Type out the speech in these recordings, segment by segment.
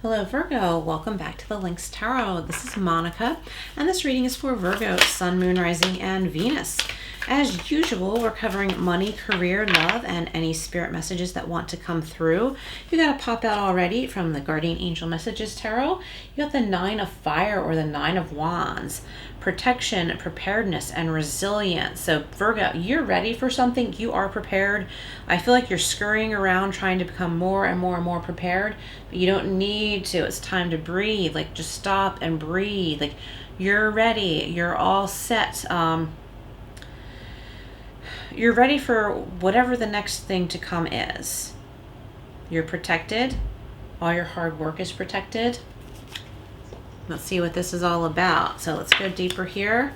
Hello Virgo, welcome back to the Lynx Tarot. This is Monica, and this reading is for Virgo, Sun, Moon, Rising, and Venus. As usual, we're covering money, career, love, and any spirit messages that want to come through. You got a pop out already from the Guardian Angel Messages Tarot. You got the Nine of Fire or the Nine of Wands. Protection, preparedness, and resilience. So Virgo, you're ready for something. You are prepared. I feel like you're scurrying around trying to become more and more and more prepared, but you don't need to. It's time to breathe. Like, just stop and breathe. Like, you're ready. You're all set. You're ready for whatever the next thing to come is. You're protected. All your hard work is protected. Let's see what this is all about. So let's go deeper here.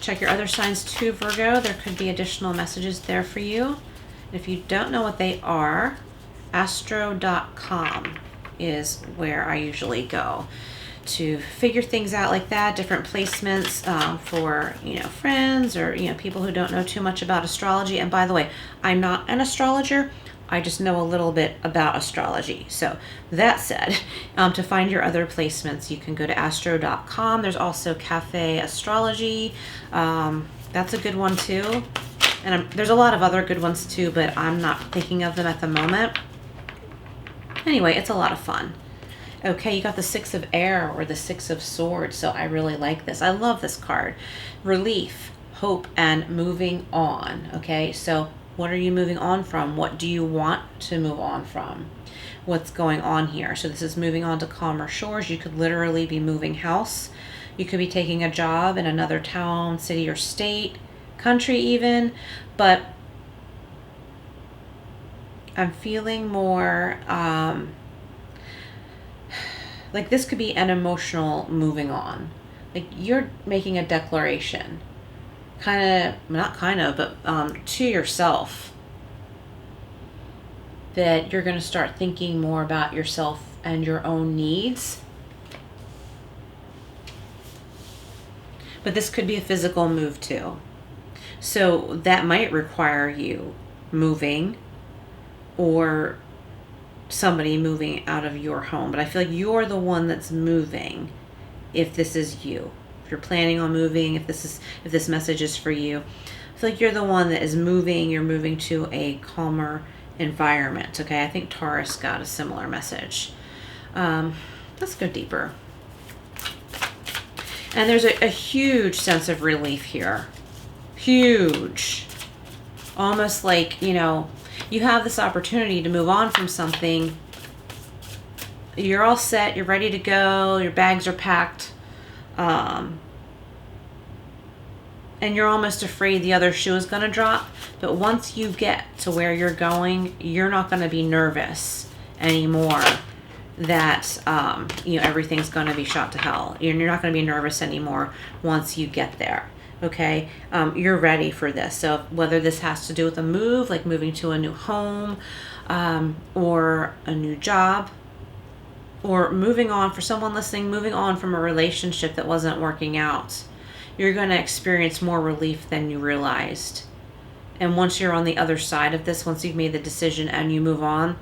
Check your other signs too, Virgo. There could be additional messages there for you. If you don't know what they are, astro.com is where I usually go to figure things out like that, different placements for, friends or, people who don't know too much about astrology. And by the way, I'm not an astrologer. I just know a little bit about astrology. So that said, to find your other placements, you can go to astro.com. There's also Cafe Astrology. That's a good one too. And there's a lot of other good ones too, but I'm not thinking of them at the moment. Anyway, it's a lot of fun. Okay, you got the Six of Air or the Six of Swords, so I really like this. I love this card. Relief, hope, and moving on. Okay, so what are you moving on from? What do you want to move on from? What's going on here? So this is moving on to calmer shores. You could literally be moving house. You could be taking a job in another town, city, or state, country even, but I'm feeling more like this could be an emotional moving on. Like you're making a declaration, to yourself, that you're going to start thinking more about yourself and your own needs. But this could be a physical move too. So that might require you moving or somebody moving out of your home. But I feel like you're the one that's moving if this is you. If you're planning on moving, if this message is for you, I feel like you're the one that is moving. You're moving to a calmer environment. Okay, I think Taurus got a similar message. Let's go deeper. And there's a huge sense of relief here. Huge. Almost like, you have this opportunity to move on from something. You're all set. You're ready to go. Your bags are packed. And you're almost afraid the other shoe is going to drop. But once you get to where you're going, you're not going to be nervous anymore that, everything's going to be shot to hell. You're not going to be nervous anymore once you get there. Okay, you're ready for this. So whether this has to do with a move, like moving to a new home, or a new job, or moving on, for someone listening, moving on from a relationship that wasn't working out, you're going to experience more relief than you realized. And once you're on the other side of this, once you've made the decision and you move on,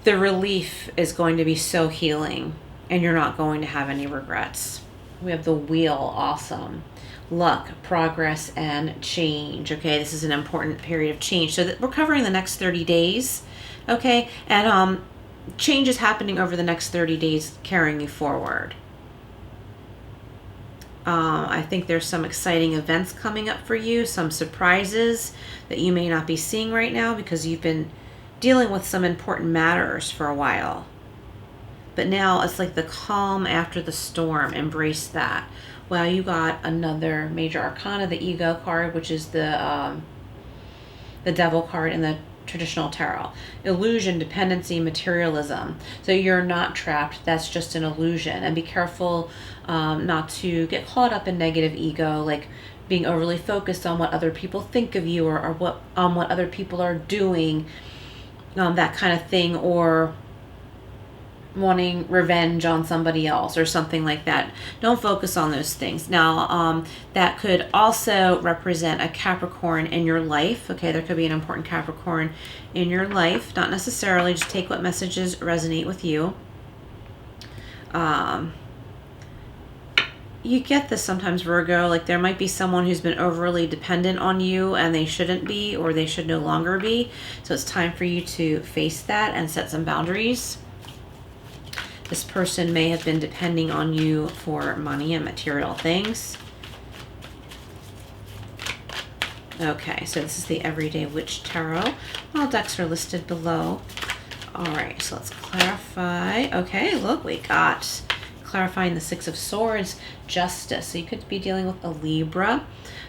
the relief is going to be so healing, and you're not going to have any regrets. We have the Wheel, awesome. Luck, progress, and change. Okay, this is an important period of change. So we're covering the next 30 days. Okay, and change is happening over the next 30 days, carrying you forward. I think there's some exciting events coming up for you, some surprises that you may not be seeing right now because you've been dealing with some important matters for a while. But now it's like the calm after the storm. Embrace that. Well, you got another major arcana, the Ego card, which is the Devil card in the traditional tarot. Illusion, dependency, materialism. So you're not trapped. That's just an illusion. And be careful not to get caught up in negative ego, like being overly focused on what other people think of you, or what other people are doing, that kind of thing, or wanting revenge on somebody else or something like that. Don't focus on those things. Now, that could also represent a Capricorn in your life. Okay, there could be an important Capricorn in your life. Not necessarily, just take what messages resonate with you. You get this sometimes, Virgo, like there might be someone who's been overly dependent on you and they shouldn't be, or they should no longer be. So it's time for you to face that and set some boundaries. This person may have been depending on you for money and material things. Okay, so this is the Everyday Witch Tarot. All decks are listed below. All right, so let's clarify. Okay, look, we got clarifying the Six of Swords, Justice. So you could be dealing with a Libra.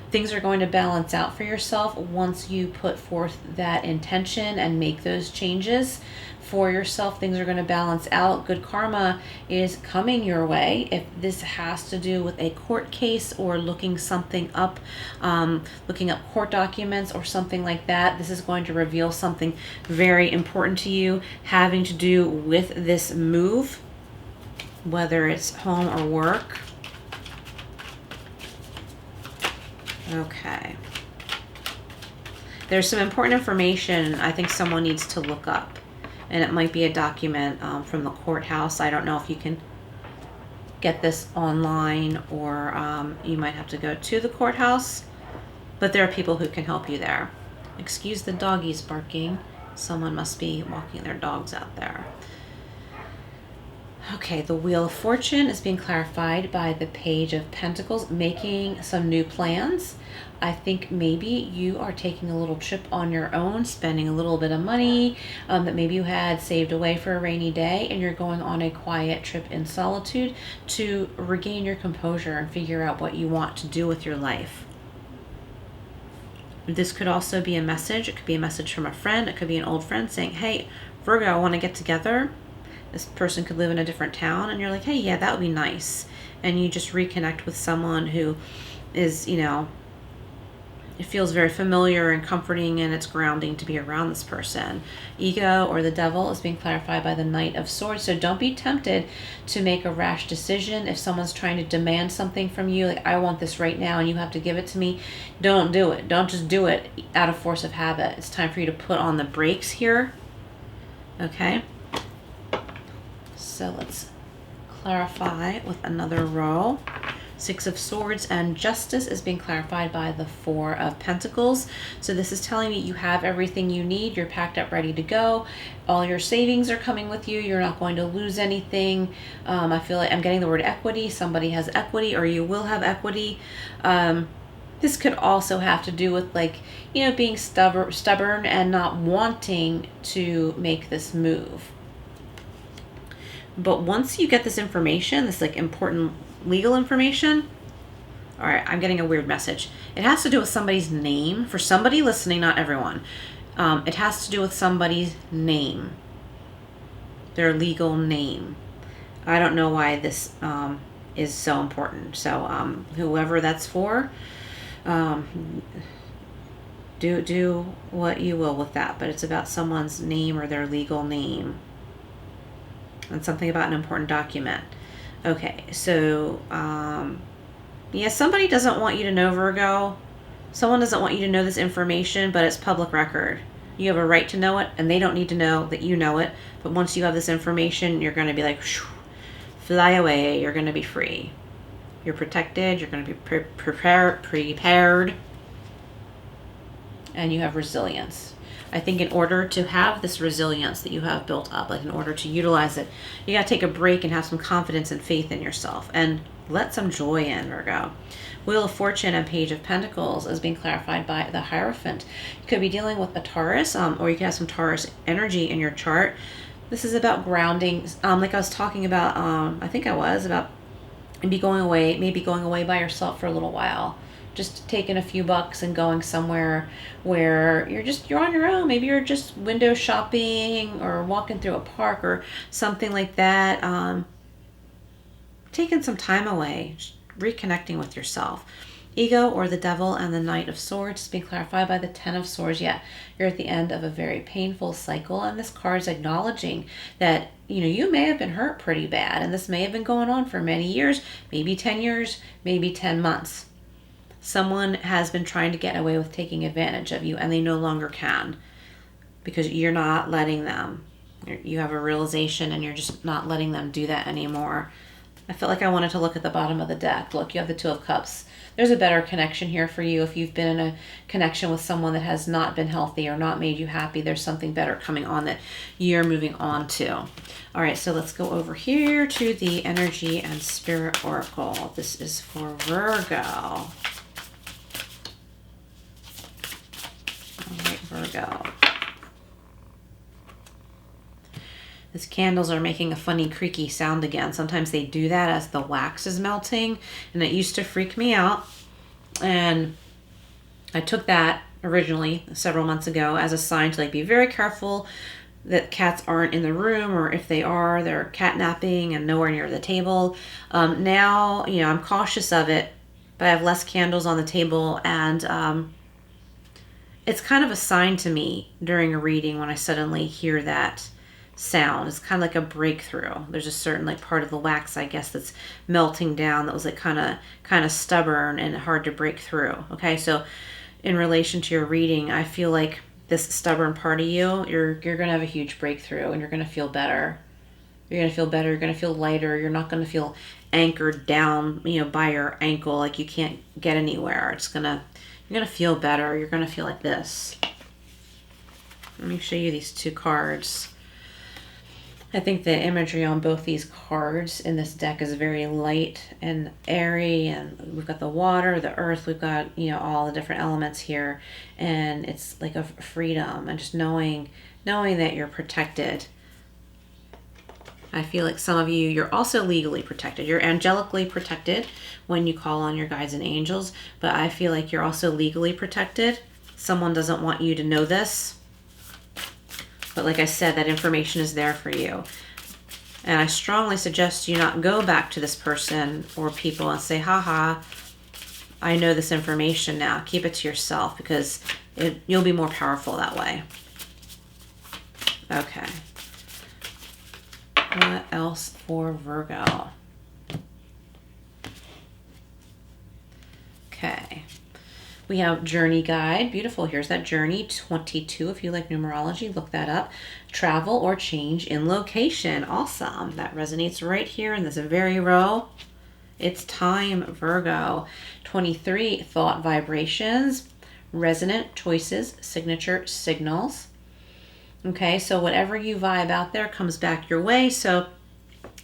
Things are going to balance out for yourself once you put forth that intention and make those changes for yourself. Things are going to balance out. Good karma is coming your way. If this has to do with a court case or looking something up, looking up court documents or something like that, this is going to reveal something very important to you having to do with this move, whether it's home or work. Okay. There's some important information I think someone needs to look up. And it might be a document from the courthouse. I don't know if you can get this online or you might have to go to the courthouse. But there are people who can help you there. Excuse the doggies barking. Someone must be walking their dogs out there. Okay, the Wheel of Fortune is being clarified by the Page of Pentacles, making some new plans. I think maybe you are taking a little trip on your own, spending a little bit of money that maybe you had saved away for a rainy day, and you're going on a quiet trip in solitude to regain your composure and figure out what you want to do with your life. This could also be a message. It could be a message from a friend. It could be an old friend saying, hey, Virgo, I want to get together. This person could live in a different town, and you're like, hey, yeah, that would be nice. And you just reconnect with someone who is, you know, it feels very familiar and comforting, and it's grounding to be around this person. Ego or the devil is being clarified by the Knight of Swords. So don't be tempted to make a rash decision. If someone's trying to demand something from you, like, I want this right now and you have to give it to me, don't do it. Don't just do it out of force of habit. It's time for you to put on the brakes here. Okay? So let's clarify with another row. Six of Swords and Justice is being clarified by the Four of Pentacles. So this is telling me you have everything you need. You're packed up, ready to go. All your savings are coming with you. You're not going to lose anything. I feel like I'm getting the word equity. Somebody has equity, or you will have equity. This could also have to do with, like, you know, being stubborn and not wanting to make this move. But once you get this information, this like important legal information, all right, I'm getting a weird message. It has to do with somebody's name. For somebody listening, not everyone. It has to do with somebody's name, their legal name. I don't know why this is so important. So whoever that's for, do what you will with that. But it's about someone's name or their legal name. And something about an important document. Okay, so, yeah, somebody doesn't want you to know, Virgo. Someone doesn't want you to know this information, but it's public record. You have a right to know it, and they don't need to know that you know it. But once you have this information, you're going to be like, fly away. You're going to be free. You're protected. You're going to be prepared. And you have resilience. I think in order to have this resilience that you have built up, like in order to utilize it, you got to take a break and have some confidence and faith in yourself and let some joy in, Virgo. Wheel of Fortune and Page of Pentacles is being clarified by the Hierophant. You could be dealing with a Taurus, or you could have some Taurus energy in your chart. This is about grounding, like I was talking about, I think I was, about maybe going away by yourself for a little while. Just taking a few bucks and going somewhere where you're on your own. Maybe you're just window shopping or walking through a park or something like that. Taking some time away, just reconnecting with yourself. Ego or the devil and the Knight of Swords is being clarified by the Ten of Swords. Yeah, you're at the end of a very painful cycle, and this card is acknowledging that, you know, you may have been hurt pretty bad, and this may have been going on for many years, maybe 10 years, maybe 10 months. Someone has been trying to get away with taking advantage of you, and they no longer can because you're not letting them. You have a realization, and you're just not letting them do that anymore. I felt like I wanted to look at the bottom of the deck. Look, you have the Two of Cups. There's a better connection here for you. If you've been in a connection with someone that has not been healthy or not made you happy, there's something better coming on that you're moving on to. All right, so let's go over here to the Energy and Spirit Oracle. This is for Virgo. All right, Virgo. These candles are making a funny creaky sound again. Sometimes they do that as the wax is melting, and it used to freak me out. And I took that originally several months ago as a sign to like be very careful that cats aren't in the room, or if they are, they're catnapping and nowhere near the table. Now, you know, I'm cautious of it, but I have less candles on the table, and it's kind of a sign to me during a reading when I suddenly hear that sound. It's kind of like a breakthrough. There's a certain like part of the wax, I guess, that's melting down that was like kind of stubborn and hard to break through. Okay, so in relation to your reading, I feel like this stubborn part of you, you're gonna have a huge breakthrough, and you're gonna feel better. You're gonna feel better. You're gonna feel lighter. You're not gonna feel anchored down, you know, by your ankle like you can't get anywhere. You're gonna feel better. You're gonna feel like this. Let me show you these two cards. I think the imagery on both these cards in this deck is very light and airy, and we've got the water, the earth, we've got, you know, all the different elements here, and it's like a freedom and just knowing that you're protected. I feel like some of you, you're also legally protected. You're angelically protected when you call on your guides and angels, but I feel like you're also legally protected. Someone doesn't want you to know this. But like I said, that information is there for you. And I strongly suggest you not go back to this person or people and say, haha, I know this information now. Keep it to yourself, because you'll be more powerful that way. Okay. What else for Virgo? Okay. We have Journey Guide. Beautiful. Here's that Journey 22. If you like numerology, look that up. Travel or change in location. Awesome. That resonates right here in this very row. It's time, Virgo. 23, Thought Vibrations. Resonant choices, signature signals. Okay, so whatever you vibe out there comes back your way. So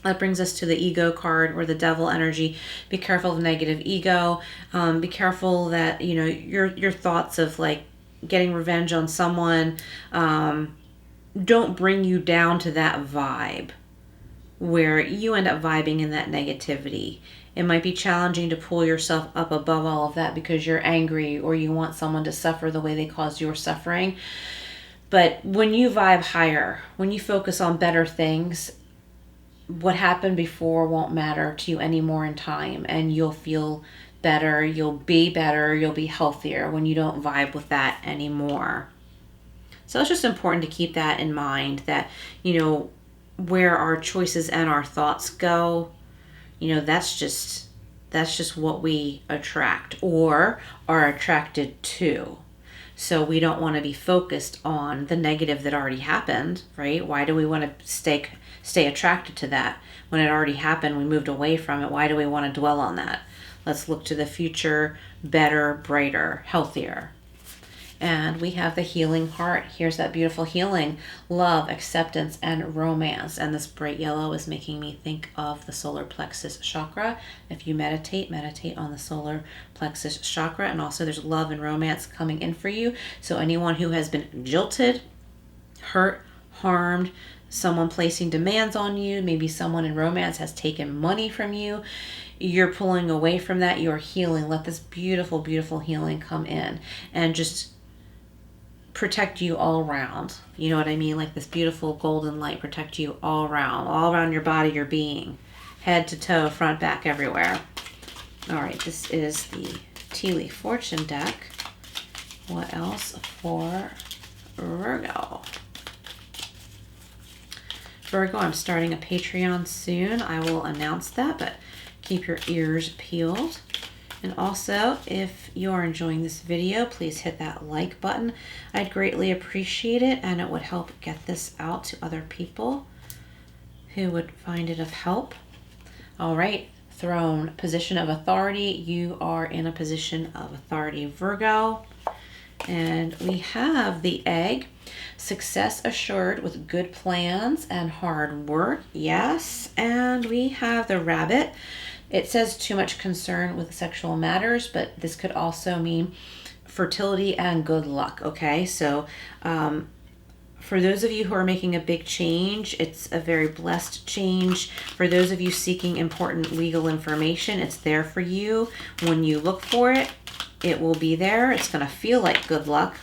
that brings us to the ego card, or the devil energy. Be careful of negative ego. Be careful that, you know, your thoughts of like getting revenge on someone don't bring you down to that vibe where you end up vibing in that negativity. It might be challenging to pull yourself up above all of that because you're angry or you want someone to suffer the way they caused your suffering. But when you vibe higher, when you focus on better things, what happened before won't matter to you anymore in time, and you'll feel better, you'll be healthier when you don't vibe with that anymore. So it's just important to keep that in mind, that, you know, where our choices and our thoughts go, you know, that's just what we attract or are attracted to. So we don't want to be focused on the negative that already happened, right? Why do we want to stay attracted to that? When it already happened, we moved away from it. Why do we want to dwell on that? Let's look to the future, better, brighter, healthier. And we have the healing heart. Here's that beautiful healing, love, acceptance, and romance. And this bright yellow is making me think of the solar plexus chakra. If you meditate on the solar plexus chakra. And also there's love and romance coming in for you. So anyone who has been jilted, hurt, harmed, someone placing demands on you, maybe someone in romance has taken money from you, you're pulling away from that, you're healing. Let this beautiful, beautiful healing come in and just protect you all around. You know what I mean? Like this beautiful golden light protect you all around your body, your being, head to toe, front, back, everywhere. All right, this is the tea leaf fortune deck. What else for Virgo? Virgo, I'm starting a Patreon soon. I will announce that, but keep your ears peeled. And also, if you're enjoying this video, please hit that like button. I'd greatly appreciate it, and it would help get this out to other people who would find it of help. All right, Throne, position of authority. You are in a position of authority, Virgo. And we have the Egg, success assured with good plans and hard work. Yes. And we have the Rabbit. It says too much concern with sexual matters, but this could also mean fertility and good luck. Okay, so for those of you who are making a big change, it's a very blessed change. For those of you seeking important legal information, it's there for you. When you look for it, it will be there. It's going to feel like good luck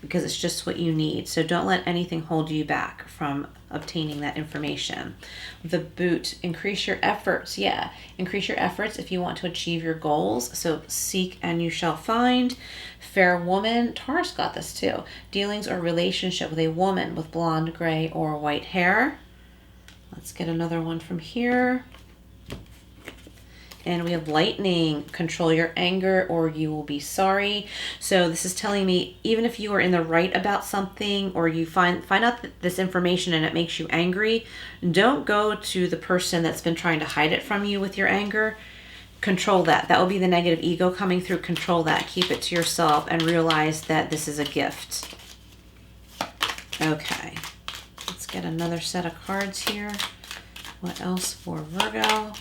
because it's just what you need. So don't let anything hold you back from obtaining that information. The Boot, increase your efforts. Yeah, increase your efforts if you want to achieve your goals. So seek and you shall find. Fair Woman, Taurus got this too. Dealings or relationship with a woman with blonde, gray, or white hair. Let's get another one from here. And we have Lightning, control your anger or you will be sorry. So this is telling me, even if you are in the right about something or you find out this information and it makes you angry, don't go to the person that's been trying to hide it from you with your anger. Control that. That will be the negative ego coming through. Control that. Keep it to yourself and realize that this is a gift. Okay. Let's get another set of cards here. What else for Virgo?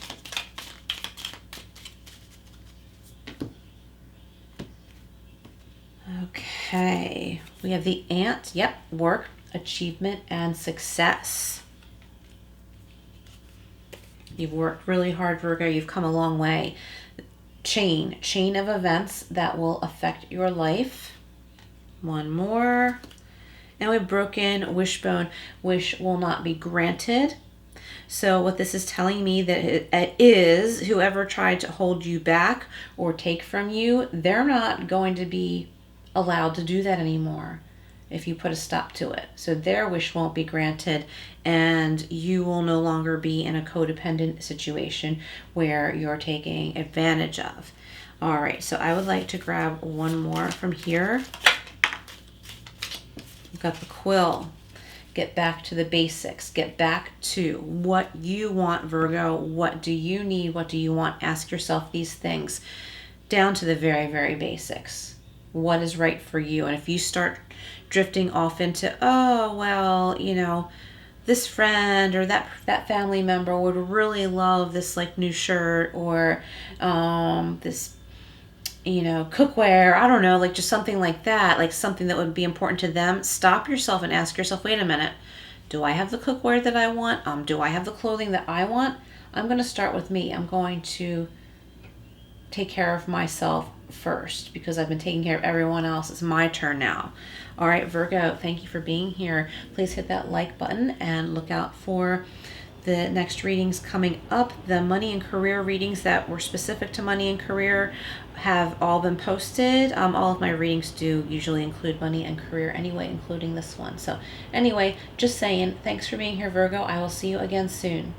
Okay, we have the Ant. Yep, work, achievement, and success. You've worked really hard, Virgo. You've come a long way. Chain of events that will affect your life. One more. And we've broken wishbone. Wish will not be granted. So what this is telling me that it is whoever tried to hold you back or take from you, they're not going to be allowed to do that anymore if you put a stop to it. So their wish won't be granted and you will no longer be in a codependent situation where you're taking advantage of. All right, so I would like to grab one more from here. We've got the Quill. Get back to the basics. Get back to what you want, Virgo. What do you need? What do you want? Ask yourself these things down to the very, very basics. What is right for you? And if you start drifting off into, oh, well, you know, this friend or that family member would really love this like new shirt or this, you know, cookware, I don't know, like just something like that, like something that would be important to them. Stop yourself and ask yourself, wait a minute, do I have the cookware that I want? Do I have the clothing that I want? I'm going to start with me. I'm going to take care of myself first because I've been taking care of everyone else. It's my turn now. All right, Virgo, thank you for being here. Please hit that like button and look out for the next readings coming up. The money and career readings that were specific to money and career have all been posted. All of my readings do usually include money and career anyway, including this one. So anyway, just saying, thanks for being here, Virgo. I will see you again soon.